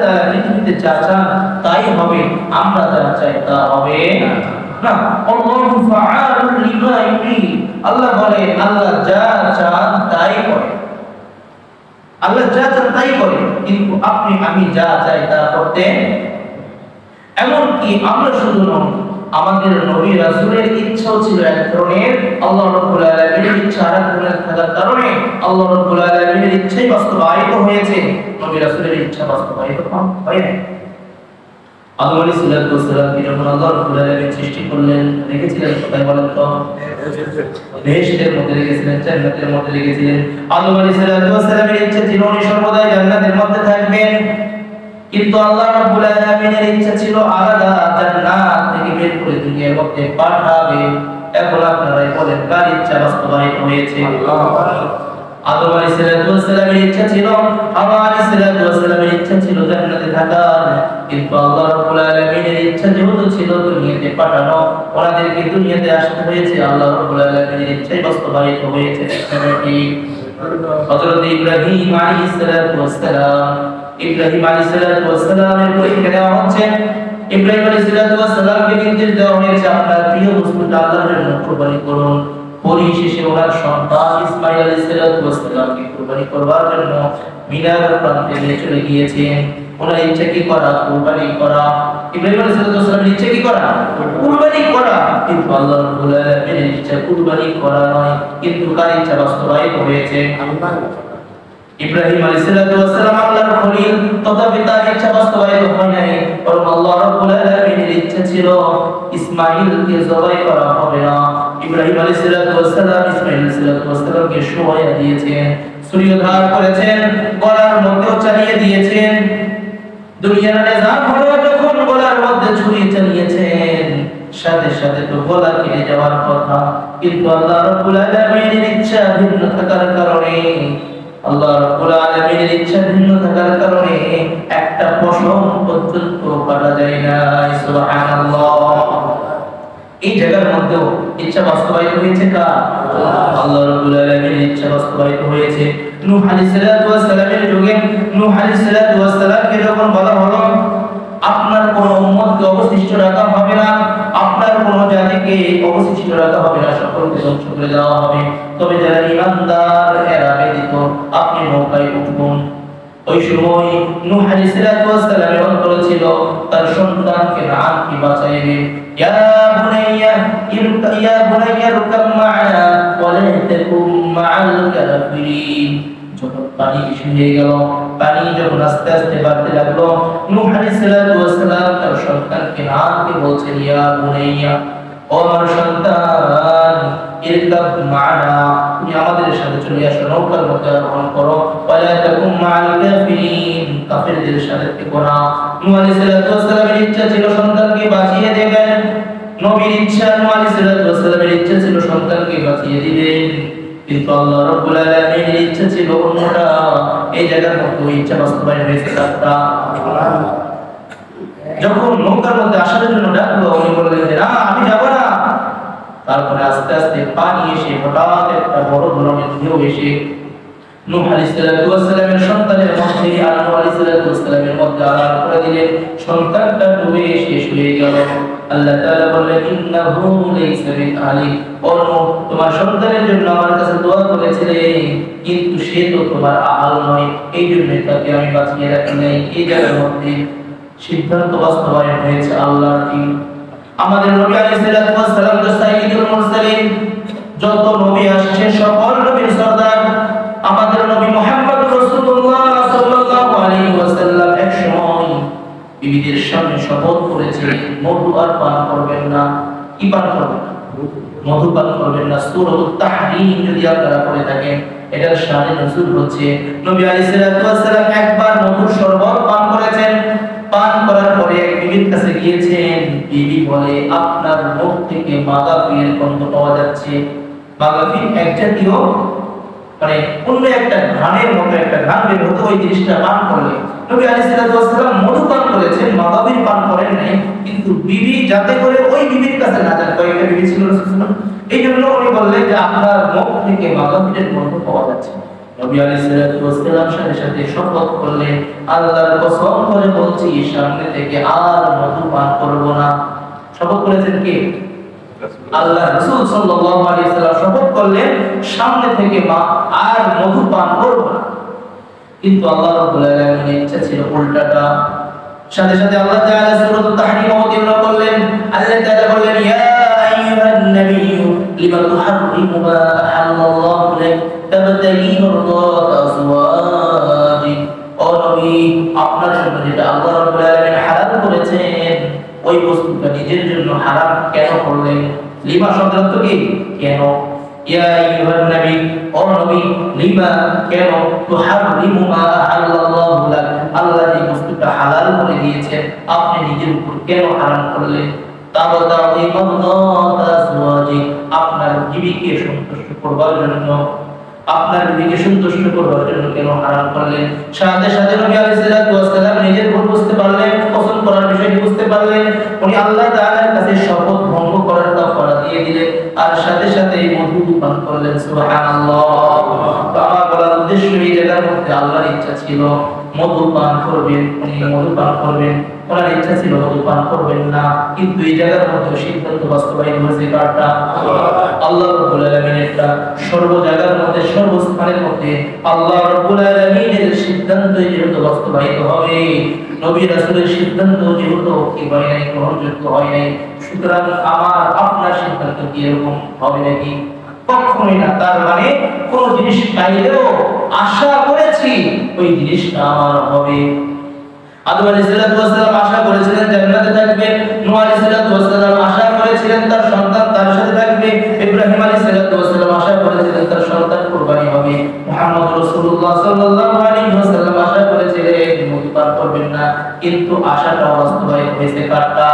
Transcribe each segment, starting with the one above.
তাআলা পৃথিবীতে যা চান তাই হবে, আমরা যা চাই তা হবে না। আল্লাহু ফাআলুল লিমা ইউরিদ, আল্লাহ বলে আল্লাহ যা চান তাই করে, আল্লাহ যা চান তাই করে, কিন্তু আপনি আমি যা চাই তা করতে। এমনকি আমরা শুধু নয়, আমাদের নবী রাসূলের ইচ্ছাও ছিল এক ধরনের, আল্লাহ রাব্বুল আলামিনের ইচ্ছা আরেক ধরনের থাকার কারণে আল্লাহ রাব্বুল আলামিনের ইচ্ছাই বাস্তবায়িত হয়েছে, নবী রাসূলের ইচ্ছা বাস্তবায়িত হয় না। আদম আলাইহিস সালামকে যখন আল্লাহ রাব্বুল আলামিন সৃষ্টি করলেন, রেখেছিলেন কোথায় বলেন তো? বেহেশতের মধ্যে রেখেছিলেন, জান্নাতের মধ্যে রেখেছিলেন। আদম আলাইহিস সালামের ইচ্ছা ছিল উনি সর্বদাই জান্নাতের মধ্যে থাকবেন, কিন্তু আল্লাহ রাব্বুল আলামিনের ইচ্ছা ছিল আলাদা, জান্নাত থেকে বের করে দুনিয়ার মধ্যে পাঠাবে। এখন আপনারাই বলেন কার ইচ্ছা বাস্তবায়িত হয়েছে? আদম আলাইহিস সালামের ইচ্ছা ছিল, হাওয়া আলাইহিস সালামের ইচ্ছা ছিল জান্নাতে থাকার, কিন্তু আল্লাহ রাব্বুল আলামিনের ইচ্ছা যেহেতু ছিল দুনিয়াতে পাঠানো, ওনাদেরকে দুনিয়াতে আসতে হয়েছে, আল্লাহ রাব্বুল আলামিনের ইচ্ছাই বাস্তবায়িত হয়েছে। হযরত ইব্রাহিম আলাইহিস সালাম, ইব্রাহিম আলাইহিস সালামের পরীক্ষা দেওয়া হচ্ছে। ইব্রাহিম আলাইহিস সালামকে নির্দেশ দেওয়া হয়েছে আপনার প্রিয় বস্তুটা আল্লাহর জন্য কুরবানি করুন। পরিশেষে ওনার সন্তান ইসমাঈল আলাইহিস সালামকে কুরবানি করবার জন্য মিনার প্রান্তে নিয়ে চলে গিয়েছেন। ওনার ইচ্ছা কি করা? কুরবানি করা। ইব্রাহিম আলাইহিস সালামের ইচ্ছা কি করা? কুরবানি করা। কিন্তু আল্লাহ রাব্বুল আলামিনের ইচ্ছা কুরবানি করা নয়, কিন্তু কার ইচ্ছা বাস্তবায়িত হয়েছে? আল্লাহ। ইব্রাহিম আলাইহিস সালাম আল্লাহর খলিল, তথাপি তার ইচ্ছা বাস্তবায়িত হয় নাই, বরং আল্লাহ রাব্বুল আলামিনের ইচ্ছা ছিল ইসমাঈলকে জবাই করা হবে না। ইব্রাহিম আলাইহিস সালাম ইসমাঈল আলাইহিস সালামকে শোয়া দিয়েছেন, ছুরি ধার করেছেন, গলার মধ্যেও চালিয়ে দিয়েছেন। দুনিয়ার নিজাম হলো যখন গলার মধ্যে ছুরি চালিয়েছেন, সাথে সাথে তো গলা কেটে যাওয়ার কথা, কিন্তু আল্লাহ রাব্বুল আলামিনের ইচ্ছা ভিন্ন থাকার কারণে, আল্লাহ রাব্বুল আলামিনের ইচ্ছা ভিন্ন থাকার কারণে একটা পশম পর্যন্ত কাটা যায় না। সুবহানাল্লাহ। এই জায়গার মধ্যেও ইচ্ছা বাস্তবায়িত হয়েছে কার? আল্লাহ রাব্বুল আলামিনের ইচ্ছা বাস্তবায়িত হয়েছে। নূহ আলাইহিস সালামের যুগে নূহ আলাইহিস সালামকে যখন বলা হলো আপনার কোন উম্মতকে অবশিষ্ট রাখা হবে না, আপনার কোন জাতিকে অবশিষ্ট রাখা হবে না, সকলকে ধ্বংস করে দেওয়া হবে, তবে যারা ঈমানদার এরা ব্যতীত আপনি নৌকায় উঠুন। ওই সময় নূহ আলাইহিস সালামের অন্তর ছিল তার সন্তানকে নামকে বাঁচাইবে। ইয়া বুনাইয়া ইরকাব মা'না ওয়া লা তাকুম মা'আল কাফিরিন। যখন পানি বেশি হয়ে গেল, পানি যখন আস্তে আস্তে বাড়তে লাগলো, নূহ আলাইহিস সালাম তার সন্তানকে নামকে বলছেন ইয়া বুনাইয়া, ও আমার সন্তান, ইরকাব মা'না, তুমি আমাদের সাথে চলে আসো, নৌকার মধ্যে আরোহণ করো, ওয়া লা তাকুম মা'আল কাফিরিন, কাফিরদের সাথে থেকো না। নূহ আলাইহিস সালামের ইচ্ছা ছিল সন্তানকে বাঁচিয়ে দেবেন, নবীর ইচ্ছা, নূহ আলাইহিস সালামের ইচ্ছা ছিল সন্তানকে বাঁচিয়ে দিবেন, কিন্তু আল্লাহ রাব্বুল আলামিনের ইচ্ছা ছিল অন্যটা। এই জায়গার মধ্যে ওই ইচ্ছা বাস্তবায়ন হয়েছে কারটা। যখন নৌকার মধ্যে আসার জন্য ডাকলো, উনি বললেন যে না আমি যাব না। তারপরে আস্তে আস্তে পানি এসে হঠাৎ একটা বড় ধরনের ঢেউ এসে নূহ আলাইহিস সালামের সন্তানের মধ্যে আর নূহ আলাইহিস সালামের মধ্যে আলাদা করে দিলেন, সন্তানটা ডুবে শেষ হয়ে গেল। আল্লাহ তাআলা বললেন ইন্নাহু লাইসা বিআলি, ও নূহ তোমার সন্তানের জন্য আমার কাছে দোয়া করেছিলে, কিন্তু সে তো তোমার আহাল নয়, এই জন্য তাকে আমি বাঁচিয়ে রাখি নাই। এই জায়গার মধ্যে সিদ্ধান্ত বাস্তবায়ন হয়েছে আল্লাহর দিন। আমাদের নবী আলাইহিস সালাম তো সাইয়্যিদুল মুরসালিন, যত নবী আসছে সকল নবীর সরদার। আমাদের নবী মুহাম্মদ রাসূলুল্লাহ সাল্লাল্লাহু আলাইহি ওয়াসাল্লাম এক সময় বিবিদের সামনে শপথ করেছিলেন মধু আর পান করবেন না। কি পান করবেন? মধু পান করবেন না। সূরাতুত তাহরীম যদি আপনারা পড়ে থাকেন, এটার শানে নজুল হচ্ছে নবী আলাইহিস সালাম একবার মধুর শরবত পান করেছেন। পান করার পরে এক বিবির কাছে গিয়েছেন, বিবি বলে আপনার মুখ থেকে মাগাফির গন্ধ পাওয়া যাচ্ছে। মাগাফির এক জাতীয় মানে অন্য একটা ঘ্রাণের মতো একটা ঘ্রাণ বের হতো ওই জিনিসটা পান করলে। নবী আলাইহিস সালাম মধু পান করেছেন, মাগাফির পান করেন নাই, কিন্তু বিবি যাতে করে ওই বিবির কাছে না যায়, কয়েকটা বিবি ছিল রাসূলুল্লাহ, এই জন্য উনি বললেন যে আপনার মুখ থেকে মাগাফিরের গন্ধ পাওয়া যাচ্ছে। নবী আলাইহিস সালাতু ওয়াস সালাম সাথে সাথে শপথ করলেন, আল্লাহর কসম করে বলছি সামনে থেকে আর মধু পান করব না। শপথ করেছেন কে? আল্লাহ রাসূল সাল্লাল্লাহু আলাইহি ওয়াসাল্লাম শপথ করলেন সামনে থেকে মা আর মধু পান করব না। কিন্তু আল্লাহ রাব্বুল আলামিনের ইচ্ছা ছিল উল্টাটা। সাথে সাথে আল্লাহ তাআলা সূরাতুত তাহরীম অবতীর্ণ করলেন। আল্লাহ তাআলা বললেন, ইয়া আইয়ুহান নাবিয়্যু লিমা তুহাররিমু মা আহাল্লাল্লাহু লাক তাবতাগী মারদাত আজওয়াজিক। ও নবী, আপনার জন্য যেটা আল্লাহ রাব্বুল আলামিন হারাম করেছেন ওই বস্তুটা নিজের জন্য হারাম কেন করলেন? লিমা শব্দের অর্থ কি? কেন। ইয়া আইয়ুহান নবী, ও নবী, লিমা কেন, তুহাররিমু মা আহাল্লাল্লাহু লাক, আল্লাহ যে বস্তুটা হালাল করে দিয়েছেন আপনি নিজের উপর কেন হারাম করলেন? তাবতাগী মারদাত আজওয়াজিক, আপনার বিবিকে সন্তুষ্ট করবার জন্য, আপনার বিবিকে সন্তুষ্ট করবার জন্য কেন হারাম করলেন? সাথে সাথে নবী আলাইহিস সালাতু ওয়াস সালাম নিজের ভুল বুঝতে পারলেন, পছন্দ করার বিষয়টি বুঝতে পারলেন। উনি আল্লাহ তাআলার কাছে শপথ ভঙ্গ করার কাফারা দিয়ে দিলেন আর সাথে সাথে মধু পান করলেন। সুবহানাল্লাহ। আমার বলার উদ্দেশ্য এই জায়গার মধ্যে আল্লাহর ইচ্ছা ছিল মধু পান করবেন, উনি মধু পান করবেন, ওনার ইচ্ছা ছিল মধু পান করবেন না, কিন্তু এই জায়গার মধ্যে সিদ্ধান্ত বাস্তবায়িত হয়েছে কারটা? আল্লাহ রাব্বুল আলামিনেরটা। সর্ব জায়গার মধ্যে সর্বস্থানের মধ্যে আল্লাহ রাব্বুল আলামিনের সিদ্ধান্ত যেহেতু বাস্তবায়িত হবে, নবী রাসূলের সিদ্ধান্ত যেহেতু কি হয় নাই, গ্রহণযোগ্য হয় নাই, সুতরাং আমার আপনার সিদ্ধান্ত কি এরকম হবে নাকি? কখনোই না। তার মানে কোন জিনিস পাইলেও আশা করেছি ওই জিনিসটা আমার হবে। আদম আলাইহিস সালাম আশা করেছিলেন জান্নাতে থাকবেন, নূহ আলাইহিস সালাম আশা করেছিলেন তার সন্তান তার সাথে থাকবে, ইব্রাহিম আলাইহিস সালাম আশা করেছিলেন তার সন্তান কুরবানি হবে, মুহাম্মদ রাসূলুল্লাহ সাল্লাল্লাহু আলাইহি ওয়াসাল্লাম আশা করেছিলেন মৃত্যু পার করবেন না, কিন্তু আশাটা বাস্তবায়িত হয়েছে কারটা?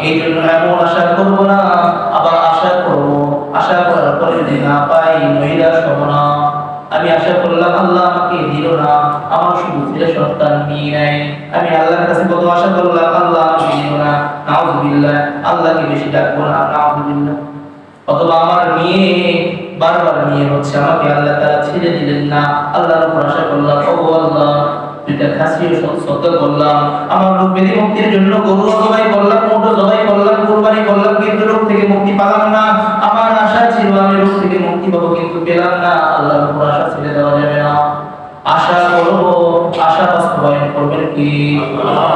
এইজন্য এমন আশা করব না আবার আশা করব, আশা করার পরে যদি না পাই নৈরাশ হব না। আমি আশা করলাম আল্লাহ আমাকে দিল না, আমার শুধু ছেলে সন্তান নিয়ে নেয়, আমি আল্লাহর কাছে কত আশা করলাম আল্লাহ আমাকে দিল না, নাউযুবিল্লাহ, আল্লাহকে বেশি ডাকবো না, নাউযুবিল্লাহ। অথবা আমার মেয়ে বারবার মেয়ে হচ্ছে, আমাকে আল্লাহ তাআলা ছেড়ে দিলেন না, আল্লাহর উপর আশা করলাম, ও আল্লাহ দুইটা খাসিও সত্য করলাম, আমার রোগ ব্যাধি মুক্তির জন্য গরু জবাই করলাম, উট জবাই করলাম, কুরবানি করলাম, কিন্তু রোগ থেকে মুক্তি পেলাম না। আমার আশা ছিল আমি রোগ থেকে মুক্তি পাবো, কিন্তু পেলাম না। আল্লাহর উপর আশা ছেড়ে দেওয়া যাবে না। আশা করব, আশা বাস্তবায়ন করবেন কি আল্লাহ।